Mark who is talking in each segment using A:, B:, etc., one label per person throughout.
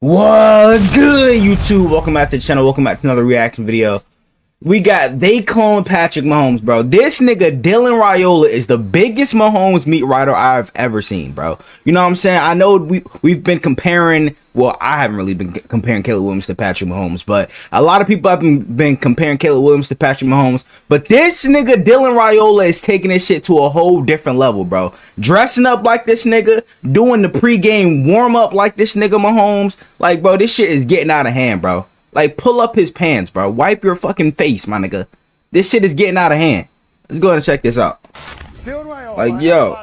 A: What's good, YouTube? Welcome back to the channel. Welcome back to another reaction video. We got they clone Patrick Mahomes, bro. This nigga Dylan Raiola is the biggest Mahomes meat writer I've ever seen, bro. You know what I'm saying? I know we've been comparing. Well, I haven't really been comparing Caleb Williams to Patrick Mahomes, but a lot of people have been comparing Caleb Williams to Patrick Mahomes. But this nigga Dylan Raiola is taking this shit to a whole different level, bro. Dressing up like this nigga, doing the pregame warm up like this nigga Mahomes. Like, bro, this shit is getting out of hand, bro. Like, pull up his pants, bro. Wipe your fucking face, my nigga. This shit is getting out of hand. Let's go ahead and check this out. Like, yo,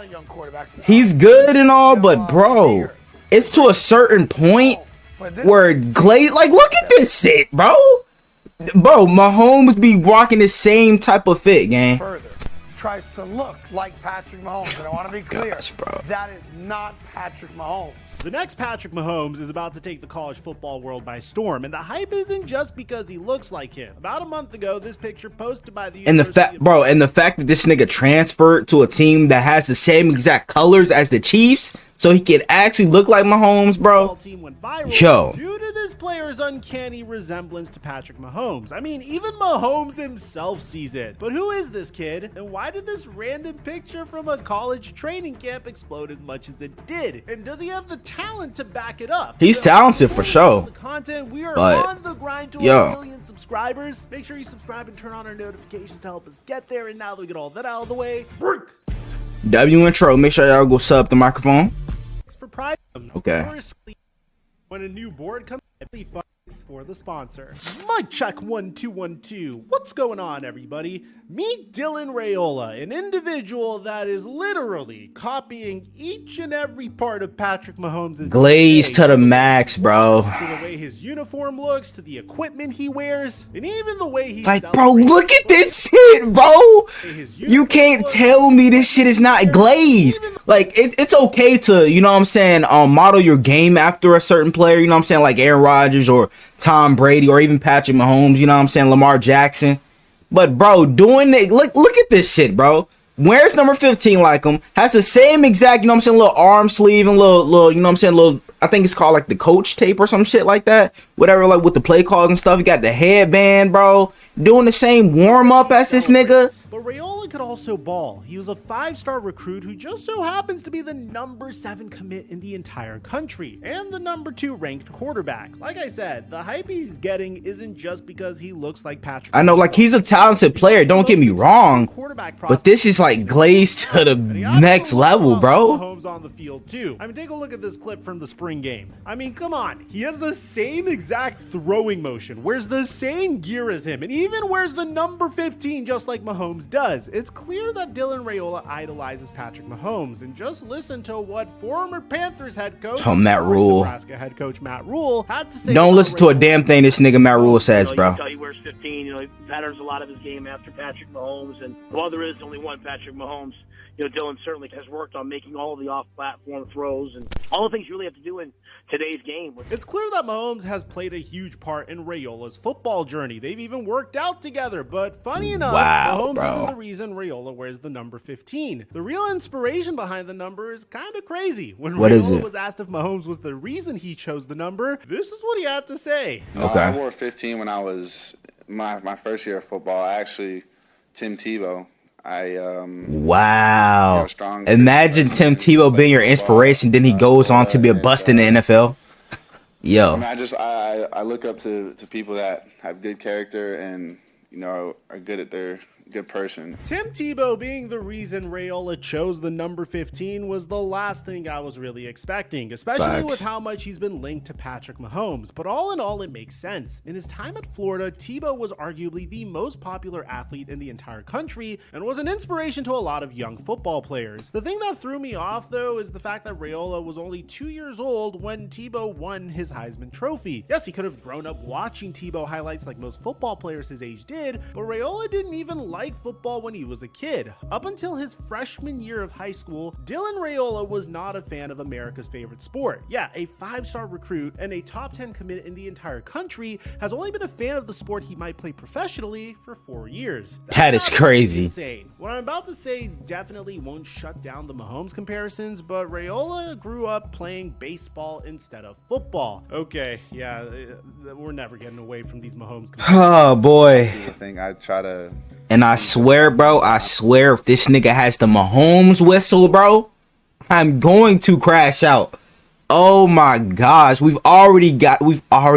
A: he's good and all, but bro, it's to a certain point where Glaze, like, look at this shit, bro. Bro, Mahomes be rocking the same type of fit, gang.
B: Tries to look like Patrick Mahomes, and I want to be clear, that is not Patrick Mahomes.
C: The next Patrick Mahomes is about to take the college football world by storm, and the hype isn't just because he looks like him. About a month ago, this picture posted by the
A: the fact that this nigga transferred to a team that has the same exact colors as the Chiefs, so he could actually look like Mahomes, bro. Yo.
C: Due to this player's uncanny resemblance to Patrick Mahomes. I mean, even Mahomes himself sees it. But who is this kid? And why did this random picture from a college training camp explode as much as it did? And does he have the talent to back it up?
A: He's talented for sure.
C: The content, we are on the grind to 1 million subscribers. Make sure you subscribe and turn on our notifications to help us get there. And now that we get all that out of the way,
A: W intro. Make sure y'all go sub the microphone.
C: For pride.
A: Okay.
C: When a new board comes, for the sponsor. Mic check 1 2 1 2. What's going on, everybody? Meet Dylan Raiola, an individual that is literally copying each and every part of Patrick Mahomes'
A: Glaze to the max, bro.
C: To the way his uniform looks, to the equipment he wears, and even the way he
A: bro, look at this shit, bro. You can't tell me this shit is not Glaze. Like, it's okay to, you know what I'm saying, model your game after a certain player, you know what I'm saying, like Aaron Rodgers or Tom Brady or even Patrick Mahomes, you know what I'm saying, Lamar Jackson. But bro, doing it, look at this shit, bro. Wears number 15 like him, has the same exact, you know what I'm saying, little arm sleeve and little, you know what I'm saying, little, I think it's called like the coach tape or some shit like that. Whatever, like with the play calls and stuff. He got the headband, bro. Doing the same warm up as this nigga.
C: But Raiola could also ball. He was a 5-star recruit who just so happens to be the number 7 commit in the entire country and the number 2 ranked quarterback. Like I said, the hype he's getting isn't just because he looks like Patrick.
A: I know, like, he's a talented player, don't get me wrong, but this is like Glaze to the next level, bro.
C: Mahomes on the field too. I mean, take a look at this clip from the spring game. I mean, come on, he has the same exact throwing motion, wears the same gear as him, and even wears the number 15 just like Mahomes does. It's clear that Dylan Raiola idolizes Patrick Mahomes, and just listen to what former Panthers head coach
A: Matt Rule,
C: Nebraska head coach Matt Rule, had to say.
A: Don't listen to a damn thing this nigga Matt Rule says, bro.
D: He wears 15. You know, he patterns a lot of his game after Patrick Mahomes, and while there is only one Patrick Mahomes, you know, Dylan certainly has worked on making all of the off-platform throws and all the things you really have to do in today's game.
C: It's clear that Mahomes has played a huge part in Raiola's football journey. They've even worked out together, but funny enough, Mahomes isn't the reason Raiola wears the number 15. The real inspiration behind the number is kind of crazy. When Raiola was asked if Mahomes was the reason he chose the number, this is what he had to say.
E: I wore 15 when I was my first year of football. Tim Tebow.
A: Wow. Imagine Tim Tebow being your inspiration, then he goes on to be a bust in the NFL. Yo.
E: I mean, I look up to people that have good character and, you know, are good at their good person.
C: Tim Tebow being the reason Raiola chose the number 15 was the last thing I was really expecting, especially with how much he's been linked to Patrick Mahomes. But all in all, it makes sense. In his time at Florida, Tebow was arguably the most popular athlete in the entire country and was an inspiration to a lot of young football players. The thing that threw me off, though, is the fact that Raiola was only 2 years old when Tebow won his Heisman Trophy. Yes, he could have grown up watching Tebow highlights like most football players his age did, but Raiola didn't even like like football when he was a kid. Up until his freshman year of high school, Dylan Raiola was not a fan of America's favorite sport. Yeah, a 5-star recruit and a top 10 commit in the entire country has only been a fan of the sport he might play professionally for 4 years.
A: That is crazy.
C: Insane. What I'm about to say definitely won't shut down the Mahomes comparisons, but Raiola grew up playing baseball instead of football. Okay, yeah, we're never getting away from these Mahomes comparisons.
A: Oh boy.
E: I think I try to.
A: And I swear, bro, I swear if this nigga has the Mahomes whistle, bro, I'm going to crash out. Oh my gosh, we've already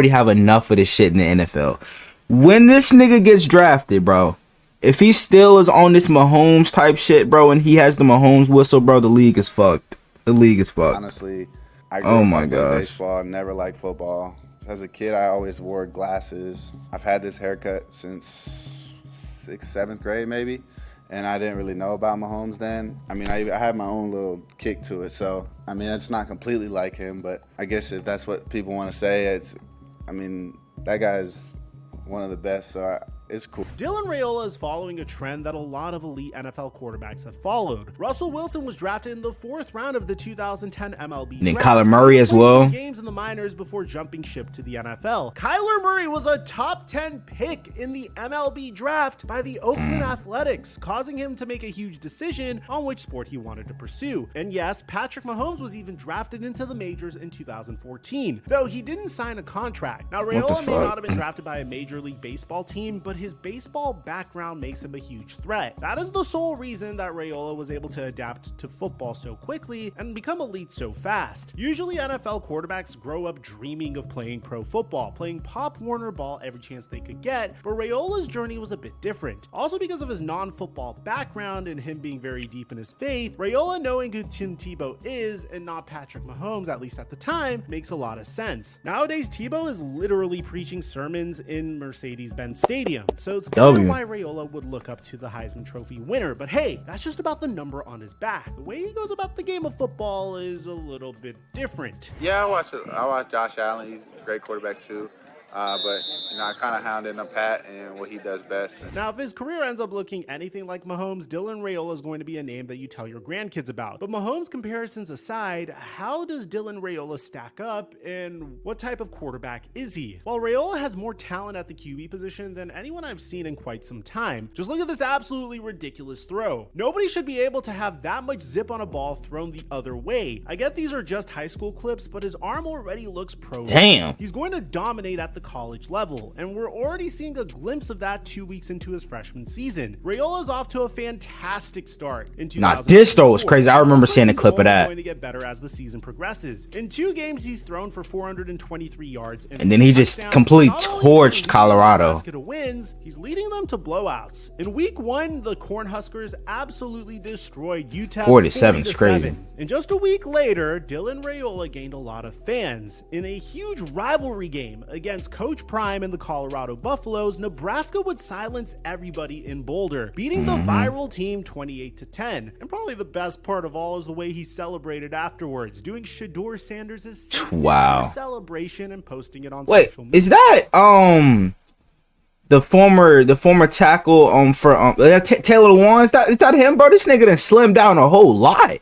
A: have enough of this shit in the NFL. When this nigga gets drafted, bro, if he still is on this Mahomes type shit, bro, and he has the Mahomes whistle, bro, the league is fucked. The league is fucked.
E: Honestly, I grew up playing baseball, never liked football. As a kid, I always wore glasses. I've had this haircut since 6th, 7th grade maybe, and I didn't really know about Mahomes then. I mean, I had my own little kick to it, so I mean, it's not completely like him, but I guess if that's what people want to say, I mean, that guy's one of the best, so it's cool.
C: Dylan Raiola is following a trend that a lot of elite NFL quarterbacks have followed. Russell Wilson was drafted in the 4th round of the 2010 MLB
A: And then
C: draft.
A: Kyler Murray as well.
C: Games in the minors before jumping ship to the NFL. Kyler Murray was a top 10 pick in the MLB draft by the Oakland Athletics, causing him to make a huge decision on which sport he wanted to pursue. And yes, Patrick Mahomes was even drafted into the majors in 2014, though he didn't sign a contract. Now, Raiola may not have been drafted by a Major League Baseball team, but his baseball background makes him a huge threat. That is the sole reason that Raiola was able to adapt to football so quickly and become elite so fast. Usually NFL quarterbacks grow up dreaming of playing pro football, playing Pop Warner ball every chance they could get, but Raiola's journey was a bit different. Also because of his non-football background and him being very deep in his faith, Raiola knowing who Tim Tebow is and not Patrick Mahomes, at least at the time, makes a lot of sense. Nowadays, Tebow is literally preaching sermons in Mercedes-Benz Stadium, so it's clear why Raiola would look up to the Heisman Trophy winner, but hey, that's just about the number on his back. The way he goes about the game of football is a little bit different.
E: Yeah, I watch Josh Allen. He's a great quarterback too. But you know, I kind of hounded him Pat and what he does best.
C: Now, if his career ends up looking anything like Mahomes, Dylan Raiola is going to be a name that you tell your grandkids about. But Mahomes comparisons aside, how does Dylan Raiola stack up, and what type of quarterback is he? Well, Raiola has more talent at the QB position than anyone I've seen in quite some time. Just look at this absolutely ridiculous throw. Nobody should be able to have that much zip on a ball thrown the other way. I get these are just high school clips, but his arm already looks pro.
A: Damn.
C: He's going to dominate at the college level, and we're already seeing a glimpse of that 2 weeks into his freshman season. Raiola's off to a fantastic start in 2024.
A: Nah, this throw was crazy. I remember seeing a clip of that.
C: Going to get better as the season progresses. In 2 games, he's thrown for 423 yards,
A: and then he just completely torched Colorado.
C: Wins, he's leading them to blowouts. In week 1, the Cornhuskers absolutely destroyed UTEP
A: 47 is crazy.
C: And just a week later, Dylan Raiola gained a lot of fans. In a huge rivalry game against Coach Prime and the Colorado Buffaloes, Nebraska would silence everybody in Boulder, beating the viral team 28-10. And probably the best part of all is the way he celebrated afterwards, doing Shedeur Sanders' celebration and posting it on social media.
A: Is that the former tackle for Taylor Lewan? Is that him, bro? This nigga done slimmed down a whole lot.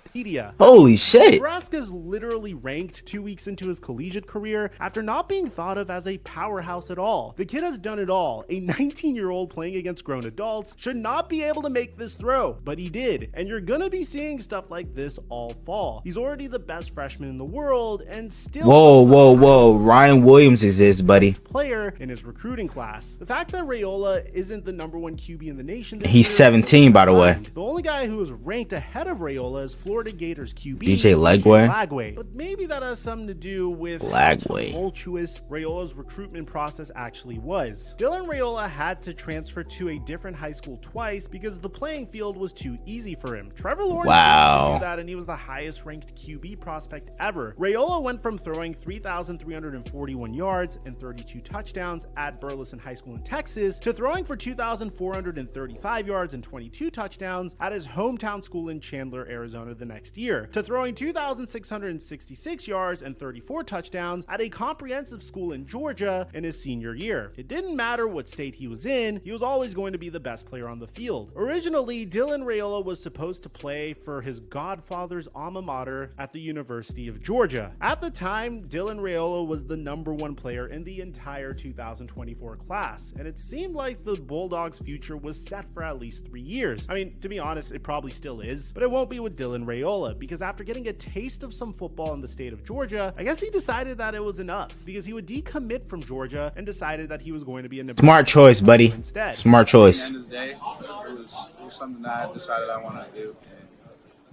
A: Holy shit.
C: Nebraska's literally ranked 2 weeks into his collegiate career after not being thought of as a powerhouse at all. The kid has done it all. A 19-year-old playing against grown adults should not be able to make this throw, but he did. And you're gonna be seeing stuff like this all fall. He's already the best freshman in the world and still
A: whoa. Ryan Williams is this, buddy.
C: Player in his recruiting class. The fact that Raiola isn't the #1 QB in the nation.
A: He's 17, by the way.
C: The only guy who is ranked ahead of Raiola is Florida Gators QB
A: DJ Lagway.
C: But maybe that has something to do with how tumultuous Raiola's recruitment process actually was. Dylan Raiola had to transfer to a different high school twice because the playing field was too easy for him. Trevor Lawrence did that, and he was the highest ranked QB prospect ever. Raiola went from throwing 3,341 yards and 32 touchdowns at Burleson High School in Texas Texas to throwing for 2,435 yards and 22 touchdowns at his hometown school in Chandler, Arizona the next year, to throwing 2,666 yards and 34 touchdowns at a comprehensive school in Georgia in his senior year. It didn't matter what state he was in, he was always going to be the best player on the field. Originally, Dylan Raiola was supposed to play for his godfather's alma mater at the University of Georgia. At the time, Dylan Raiola was the #1 player in the entire 2024 class, and it seemed like the Bulldogs' future was set for at least 3 years. I mean, to be honest, it probably still is, but it won't be with Dylan Raiola, because after getting a taste of some football in the state of Georgia, I guess he decided that it was enough, because he would decommit from Georgia and decided that he was going to be a Nebraska
A: smart choice, buddy.
C: Instead.
A: Smart choice.
E: At the end of the day, it was something that I decided I wanted to do.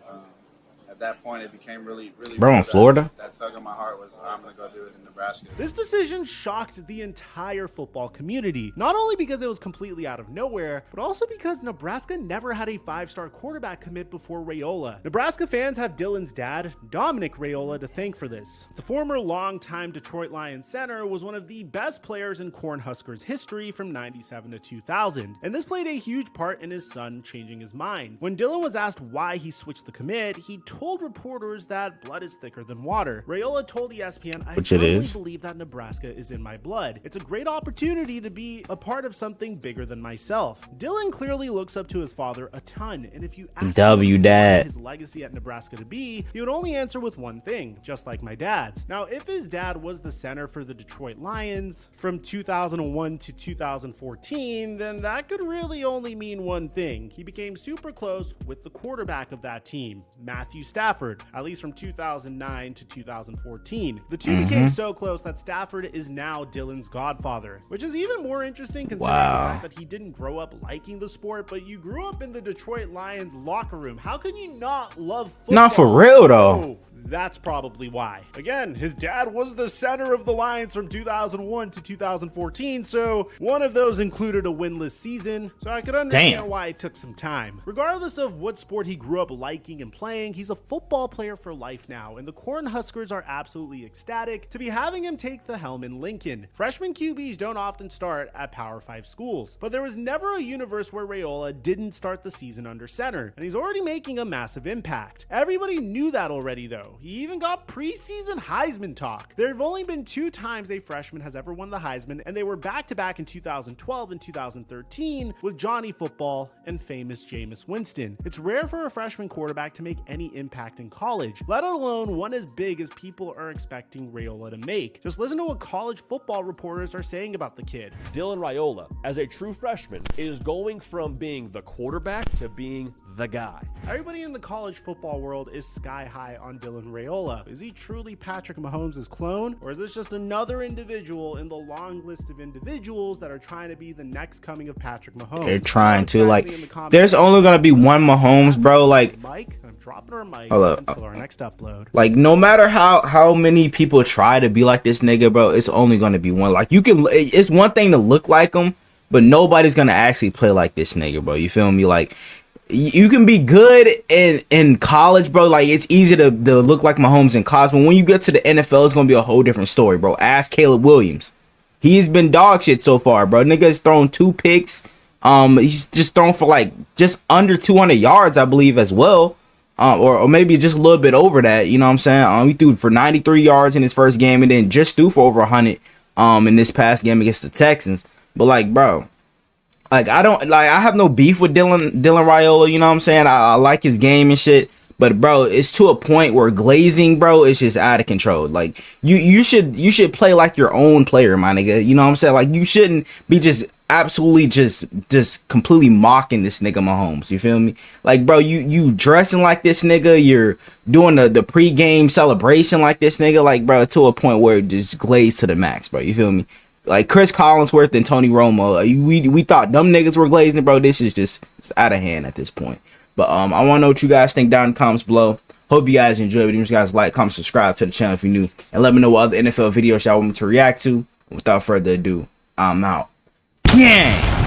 E: And, at that point, it became really
A: bro, in Florida.
E: That tug in my heart was, I'm gonna go do it in Nebraska.
C: This decision shocked the entire football community, not only because it was completely out of nowhere, but also because Nebraska never had a 5-star quarterback commit before Raiola. Nebraska fans have Dylan's dad, Dominic Raiola, to thank for this. The former longtime Detroit Lions center was one of the best players in Cornhuskers history from 97 to 2000, and this played a huge part in his son changing his mind. When Dylan was asked why he switched the commit, he told reporters that blood is thicker than water. Raiola told ESPN, "I firmly believe that Nebraska is in my blood. It's a great opportunity to be a part of something bigger than myself." Dylan clearly looks up to his father a ton, and if you ask him what his legacy at Nebraska to be, he would only answer with one thing, just like my dad's. Now, if his dad was the center for the Detroit Lions from 2001 to 2014, then that could really only mean one thing. He became super close with the quarterback of that team, Matthew Stafford, at least from 2009 to 2014. The two became so close that Stafford is now Dylan's godfather, which is even more interesting considering the fact that he didn't grow up liking the sport, but you grew up in the Detroit Lions locker room. How can you not love football?
A: Not for real though.
C: Oh, that's probably why. Again, his dad was the center of the Lions from 2001 to 2014, so one of those included a winless season, so I could understand why it took some time. Regardless of what sport he grew up liking and playing, he's a football player for life now, and the Cornhuskers are absolutely ecstatic to be having him take the helm in Lincoln. Freshman QBs don't often start at Power 5 schools, but there was never a universe where Raiola didn't start the season under center, and he's already making a massive impact. Everybody knew that already though. He even got preseason Heisman talk. There have only been 2 times a freshman has ever won the Heisman, and they were back-to-back in 2012 and 2013 with Johnny Football and famous Jameis Winston. It's rare for a freshman quarterback to make any impact in college, let alone one as big as people are expecting Raiola to make. Just listen to what college football reporters are saying about the kid.
F: Dylan Raiola, as a true freshman, is going from being the quarterback to being the guy.
C: Everybody in the college football world is sky high on Dylan Raiola. Is he truly Patrick Mahomes' clone, or is this just another individual in the long list of individuals that are trying to be the next coming of Patrick Mahomes?
A: They're trying to, like, there's only gonna be one Mahomes, bro. Like,
C: Mike, I'm dropping our mic
A: until
C: our next upload.
A: Like, no matter how many people try to be like this nigga, bro, it's only gonna be one. Like, you can, it's one thing to look like him, but nobody's gonna actually play like this nigga, bro. You feel me? Like, you can be good in college, bro. Like, it's easy to look like Mahomes in college, but when you get to the NFL, it's gonna be a whole different story, bro. Ask Caleb Williams. He's been dog shit so far, bro. Nigga has thrown 2 picks. He's just thrown for like just under 200 yards, I believe, as well. Or maybe just a little bit over that. You know what I'm saying? He threw for 93 yards in his first game, and then just threw for over 100 in this past game against the Texans. But like, bro, like, I have no beef with Dylan Raiola, you know what I'm saying? I like his game and shit. But bro, it's to a point where glazing, bro, is just out of control. Like, you should play like your own player, my nigga. You know what I'm saying? Like, you shouldn't be just absolutely just completely mocking this nigga Mahomes. You feel me? Like, bro, you dressing like this nigga, you're doing the pregame celebration like this nigga. Like, bro, to a point where it just glazed to the max, bro. You feel me? Like Chris Collinsworth and Tony Romo, we thought them niggas were glazing, bro. This is just out of hand at this point. But I want to know what you guys think down in the comments below. Hope you guys enjoyed it. You guys like, comment, subscribe to the channel if you're new, and let me know what other NFL videos y'all want me to react to. Without further ado, I'm out. Yeah.